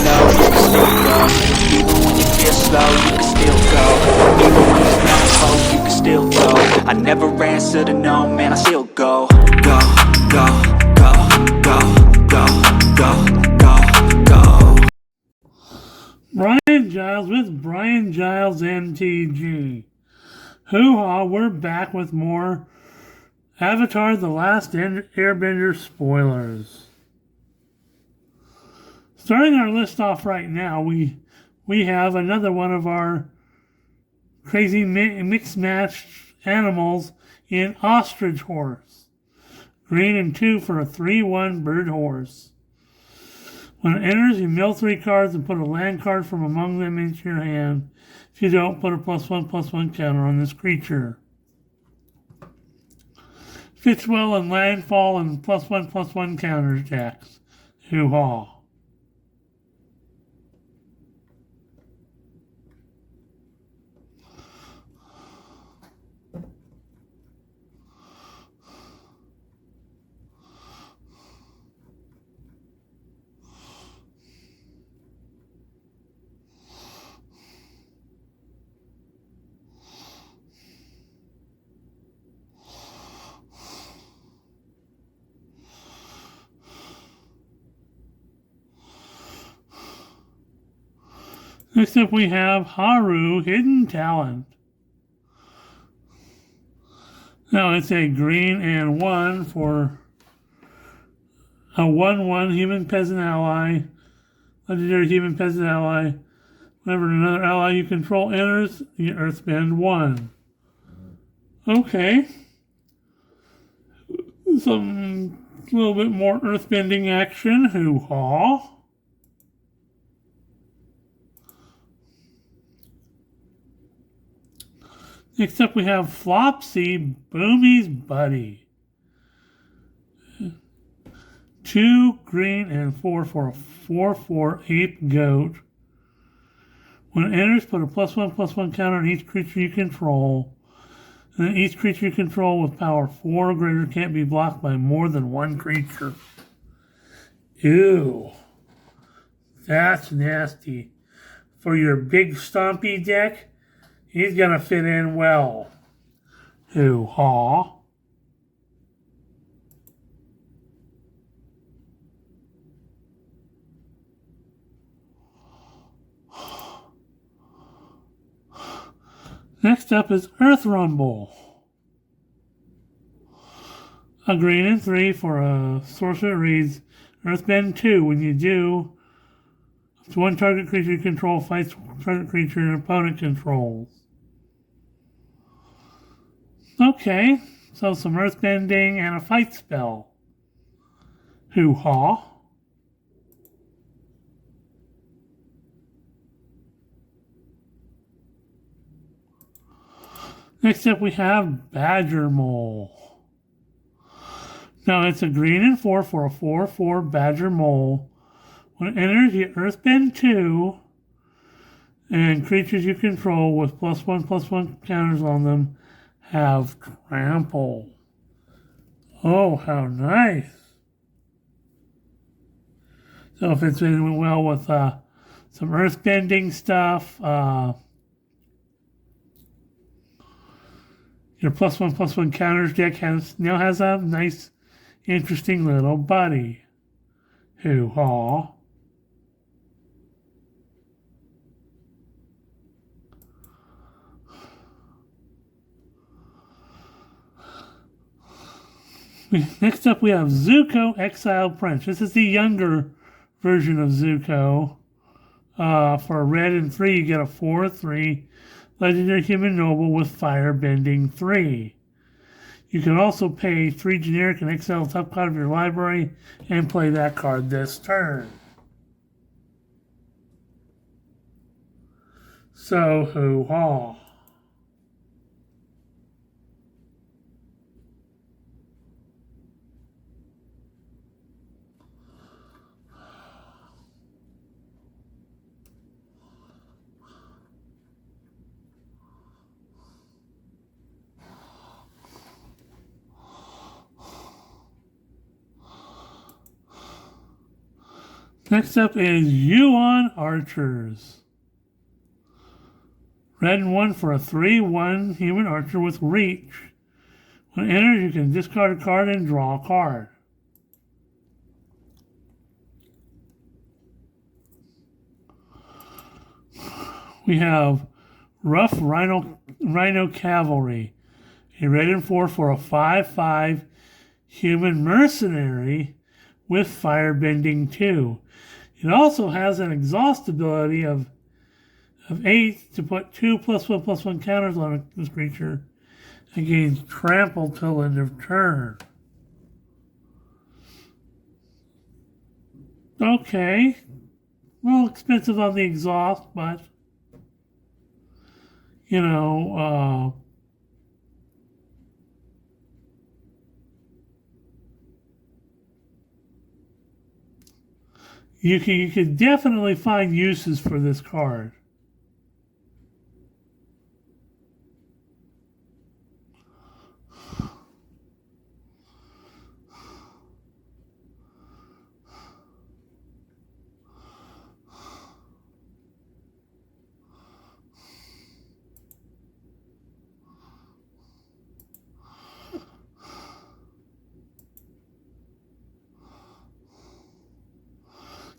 know you can still go. Even when you feel slow, you can still go. Even when there's no hope, you can still go. I never answer to no, man, I still go. Go, go, go, go, go, go, go, go. Brian Giles with Brian Giles MTG. Hoo-ha, we're back with more Avatar The Last Airbender spoilers. Starting our list off right now, we have another one of our crazy mixed match animals in Ostrich Horse. Green and 2 for a 3/1 bird horse. When it enters, you mill 3 cards and put a land card from among them into your hand. If you don't, put a +1/+1 counter on this creature. Fits well in landfall and +1/+1 counters decks. Hoo-ha. Next up we have Haru, Hidden Talent. Now it's a green and 1 for a 1/1 human peasant ally. Legendary human peasant ally. Whenever another ally you control enters, you earthbend 1. Okay. Some little bit more earthbending action. Hoo-ha. Next up we have Flopsy, Boomy's Buddy. 2 green and 4 for a 4/4 ape goat. When it enters, put a +1/+1 counter on each creature you control. And then each creature you control with power 4 or greater can't be blocked by more than 1 creature. Ew. That's nasty. For your big stompy deck, he's gonna fit in well. Hoo-ha. Next up is Earth Rumble. A green and 3 for a sorcerer reads Earthbend 2. When you do, up to 1 target creature you control fights target creature your opponent controls. Okay, so some earthbending and a fight spell. Hoo-ha. Next up we have Badger Mole. Now it's a green and 4 for a 4/4 Badger Mole. When it enters, you earthbend 2, and creatures you control with +1/+1 counters on them have trample. Oh, how nice. So if it's been well with some earthbending stuff, your +1/+1 counters deck now has a nice, interesting little buddy. Hoo-ha. Next up we have Zuko Exiled Prince. This is the younger version of Zuko. For a red and 3, you get a 4/3 legendary human noble with firebending 3. You can also pay 3 generic and exile the top card of your library and play that card this turn. So, hoo-ha. Next up is Yuan Archers. Red and 1 for a 3/1 human archer with reach. When entered, you can discard a card and draw a card. We have Rough Rhino Cavalry. A red and 4 for a 5/5 human mercenary with firebending 2. It also has an exhaust ability of 8 to put 2+1/+1 counters on this creature and gains trample till end of turn. Okay. A little expensive on the exhaust, but you know, you can definitely find uses for this card.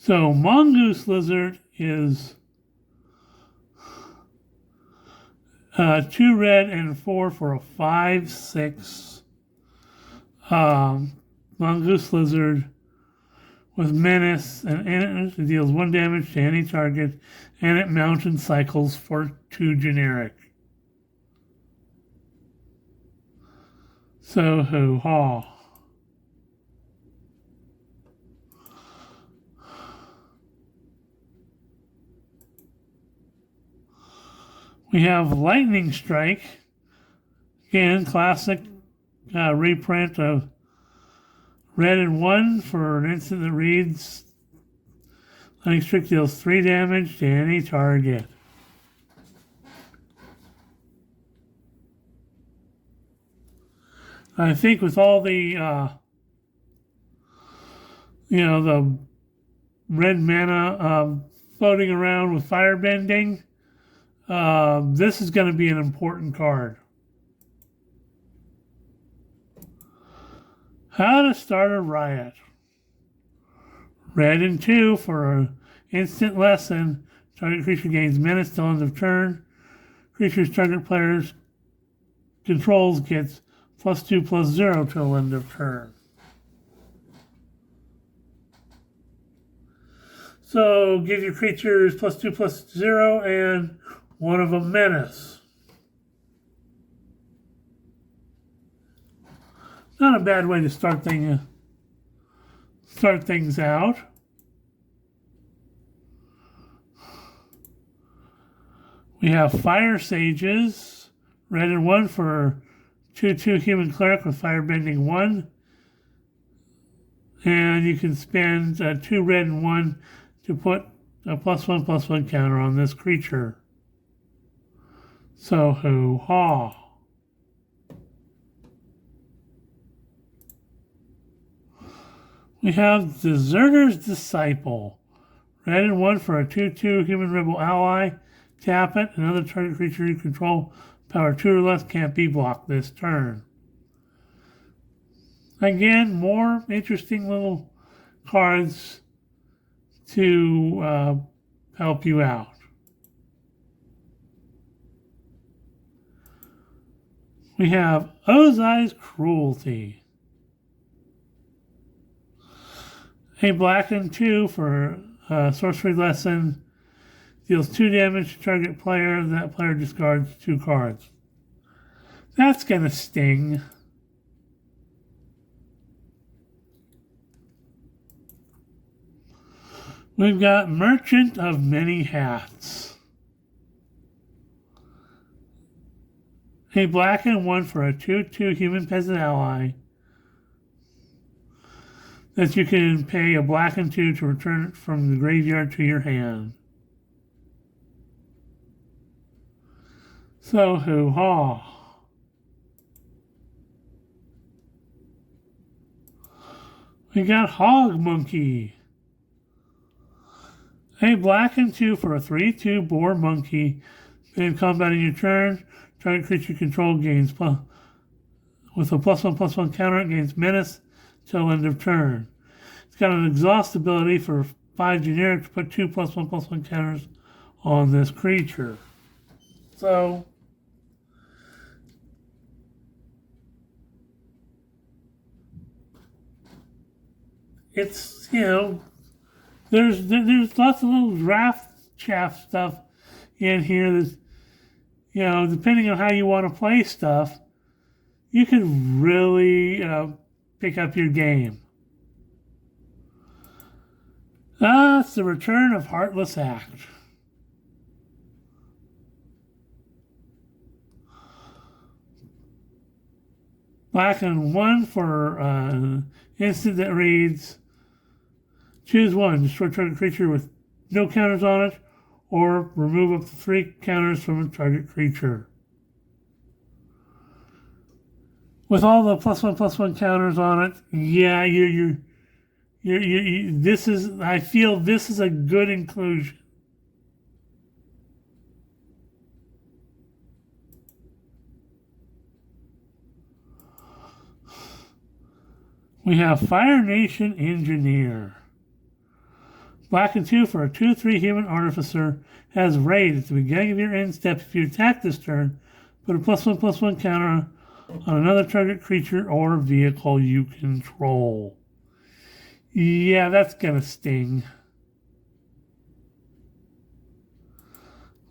So Mongoose Lizard is 2 red and 4 for a 5/6 Mongoose Lizard with menace, and it deals 1 damage to any target, and it mountain cycles for 2 generic. So hoo-ha. We have Lightning Strike. Again, classic reprint of red and 1 for an instant that reads Lightning Strike deals 3 damage to any target. I think with all the, the red mana floating around with firebending, this is going to be an important card. How to start a riot. Red and 2 for an instant lesson. Target creature gains menace till end of turn. Creatures target players controls gets +2/+0 till end of turn. So give your creatures +2/+0 and one of a menace. Not a bad way to start things out. We have Fire Sages, red and 1 for 2/2 human cleric with firebending 1. And you can spend 2 red and 1 to put a +1/+1 counter on this creature. So hoo-ha. We have Deserter's Disciple. Red and 1 for a 2/2 human rebel ally. Tap it. Another target creature you control, power 2 or less, can't be blocked this turn. Again, more interesting little cards to help you out. We have Ozai's Cruelty. A black and 2 for sorcery lesson. Deals 2 damage to target player. That player discards 2 cards. That's gonna sting. We've got Merchant of Many Hats. A black and 1 for a 2/2 human peasant ally. That you can pay a black and 2 to return it from the graveyard to your hand. So hoo-ha. We got Hog Monkey. A black and 2 for a 3/2 boar monkey. In combat in your turn, target creature you control gains with a +1/+1 counter, it gains menace till end of turn. It's got an exhaust ability for 5 generic to put 2 +1/+1 counters on this creature. So it's, there's lots of little draft chaff stuff in here that's, depending on how you want to play stuff, you can really pick up your game. It's the return of Heartless Act. Black and 1 for instant that reads, choose 1, destroy target creature with no counters on it, or remove up to 3 counters from a target creature. With all the +1/+1 counters on it, yeah, I feel this is a good inclusion. We have Fire Nation Engineer. Black and 2 for a 2/3 human artificer, has raid at the beginning of your end step. If you attack this turn, put a +1/+1 counter on another target creature or vehicle you control. Yeah, that's gonna sting.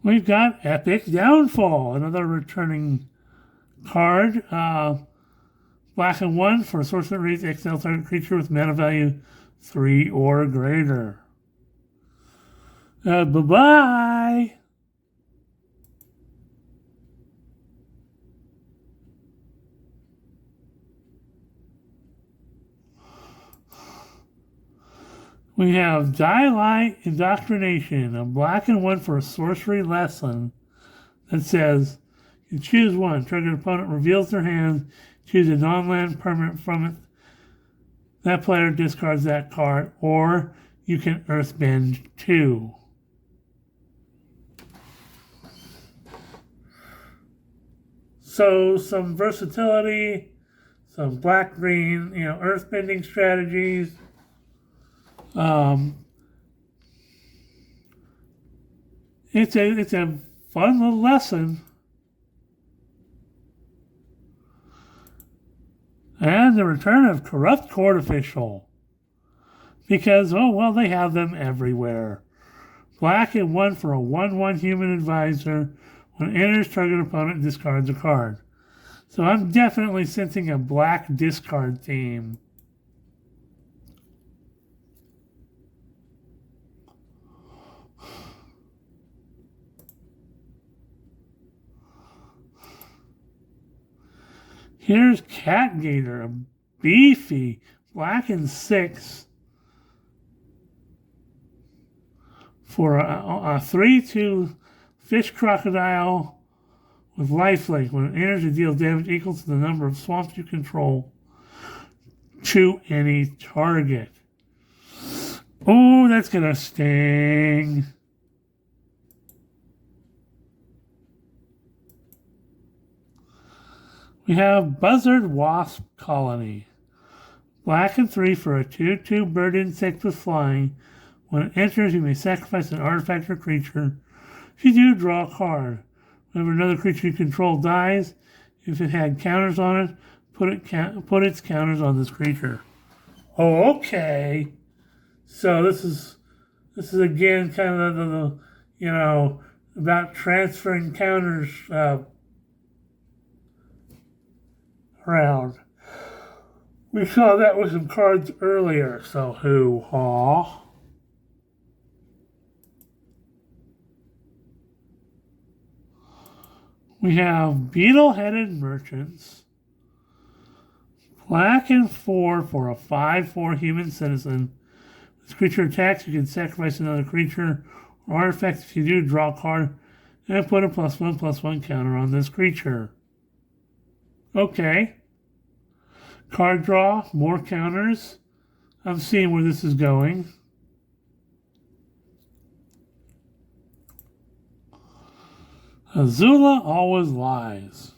We've got Epic Downfall, another returning card. Black and 1 for a sorcerer that reads exile target creature with mana value 3 or greater. Bye-bye. We have Daylight Indoctrination, a black and 1 for a sorcery lesson that says, you choose 1. Target opponent reveals their hand, choose a non-land permanent from it. That player discards that card, or you can earthbend 2. So some versatility, some black-green, earthbending strategies. It's a fun little lesson. And the return of Corrupt Court Official. Because, they have them everywhere. Black and 1 for a 1/1 human advisor. When it enters, target opponent discards a card. So I'm definitely sensing a black discard theme. Here's Catgator, a beefy black and 6 for a 3/2 fish crocodile with lifelink. When it enters, it deals damage equal to the number of swamps you control to any target. Oh, that's gonna sting. We have Buzzard Wasp Colony. Black and 3 for a 2/2 bird insect with flying. When it enters, you may sacrifice an artifact or creature. If you do, draw a card. Whenever another creature you control dies, if it had counters on it, put its counters on this creature. Oh, okay. So this is again kind of the about transferring counters around. We saw that with some cards earlier, so hoo-haw. We have Beetle-Headed Merchants. Black and 4 for a 5/4 human citizen. This creature attacks, you can sacrifice another creature or artifact. If you do, draw a card and put a +1/+1 counter on this creature. Okay. Card draw, more counters. I'm seeing where this is going. Azula always lies.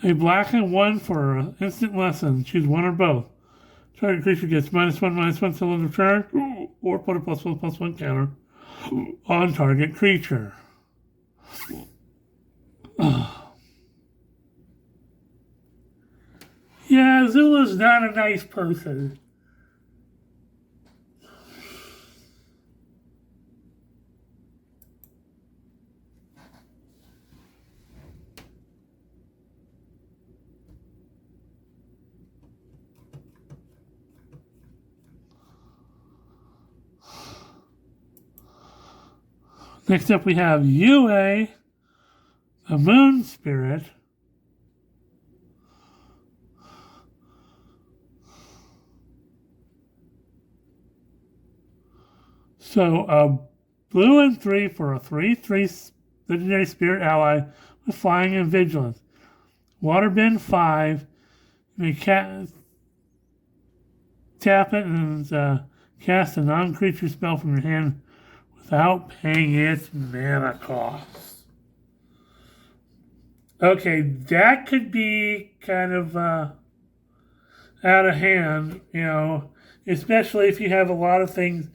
A black and one for an instant lesson. Choose one or both. Target creature gets -1/-1 till end of turn, or put a +1/+1 counter on target creature. Yeah, Zula's not a nice person. Next up we have Yue, the moon spirit. So, blue and 3 for a 3/3 legendary spirit ally with flying and vigilance. Waterbend 5. You may tap it and cast a non-creature spell from your hand without paying its mana cost. Okay, that could be kind of out of hand, especially if you have a lot of things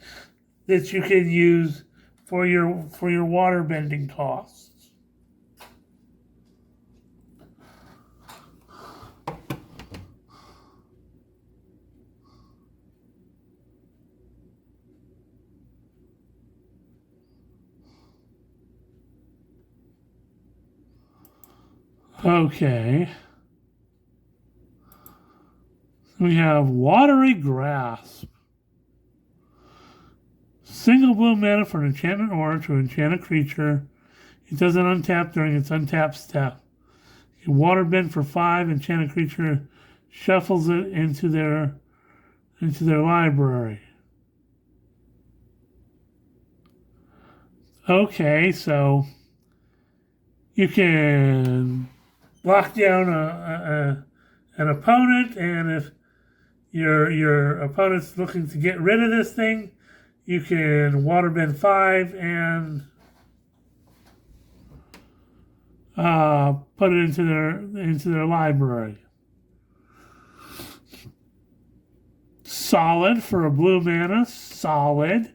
that you can use for your water bending costs. Okay. We have Watery Grasp. Single blue mana for an enchantment aura to enchant a creature. It doesn't untap during its untap step. You waterbend for 5, enchant a creature, shuffles it into their library. Okay, so you can lock down an opponent, and if your opponent's looking to get rid of this thing, you can waterbend 5 and put it into their library. Solid for a blue mana. Solid.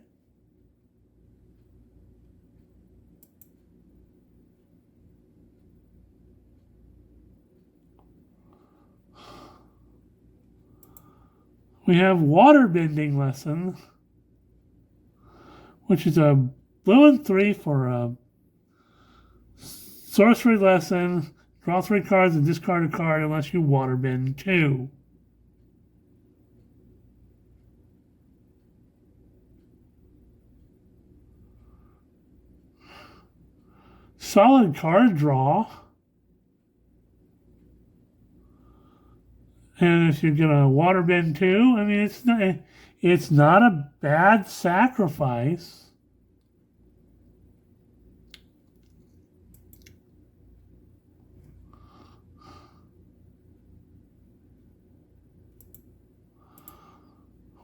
We have Waterbending Lesson, which is a blue and 3 for a sorcery lesson. Draw 3 cards and discard a card unless you waterbend 2. Solid card draw. And if you're gonna waterbend 2, I mean it's not a bad sacrifice.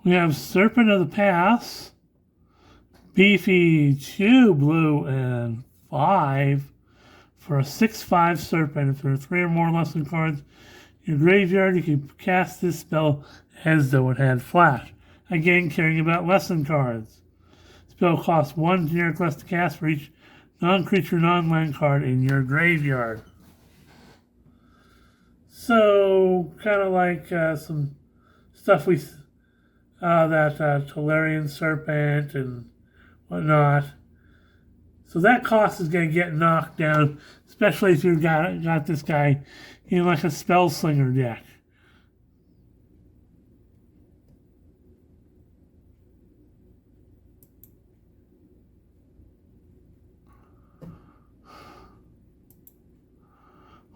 We have Serpent of the Pass, beefy 2 blue and 5 for a 6/5 Serpent. If there are 3 or more lesson cards in your graveyard, you can cast this spell as though it had flash. Again, caring about lesson cards. Spell costs 1 generic less to cast for each non-creature, non-land card in your graveyard. So, kind of like some stuff that Tolarian Serpent and whatnot. So that cost is going to get knocked down, especially if you've got this guy in like a Spell Slinger deck.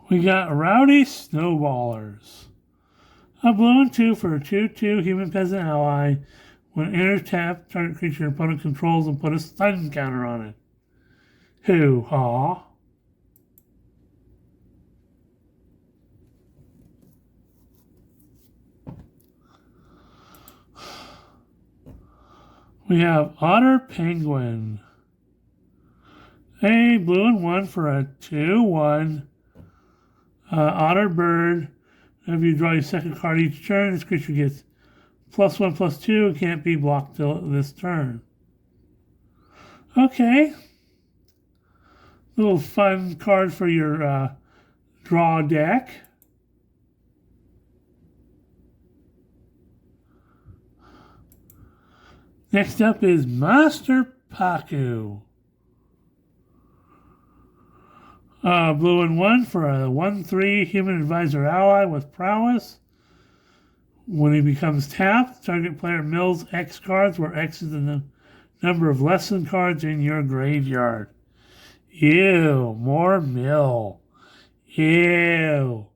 We got Rowdy Snowballers. A blue and 2 for a 2/2 human peasant ally. When enters tap, target creature your opponent controls and put a stun counter on it. Hoo-ha. We have Otter Penguin. A blue and 1 for a 2/1. Otter Bird. If you draw your second card each turn, this creature gets +1/+2. It can't be blocked till this turn. Okay. Little fun card for your draw deck. Next up is Master Paku. Blue and 1 for a 1/3 human advisor ally with prowess. When he becomes tapped, target player mills X cards, where X is the number of lesson cards in your graveyard. Ew, more mill. Ew.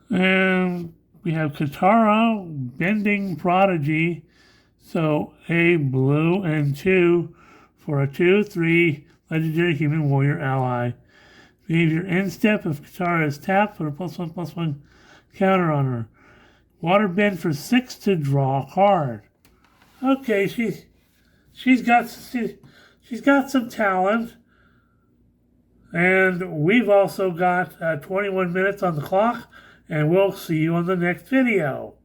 And we have Katara, Bending Prodigy. So a blue and 2 for a 2/3 legendary human warrior ally. Behavior end step. If Katara is tapped, put a +1/+1 counter on her. Water bend for 6 to draw a card. Okay, she's got some talent. And we've also got 21 minutes on the clock, and we'll see you on the next video.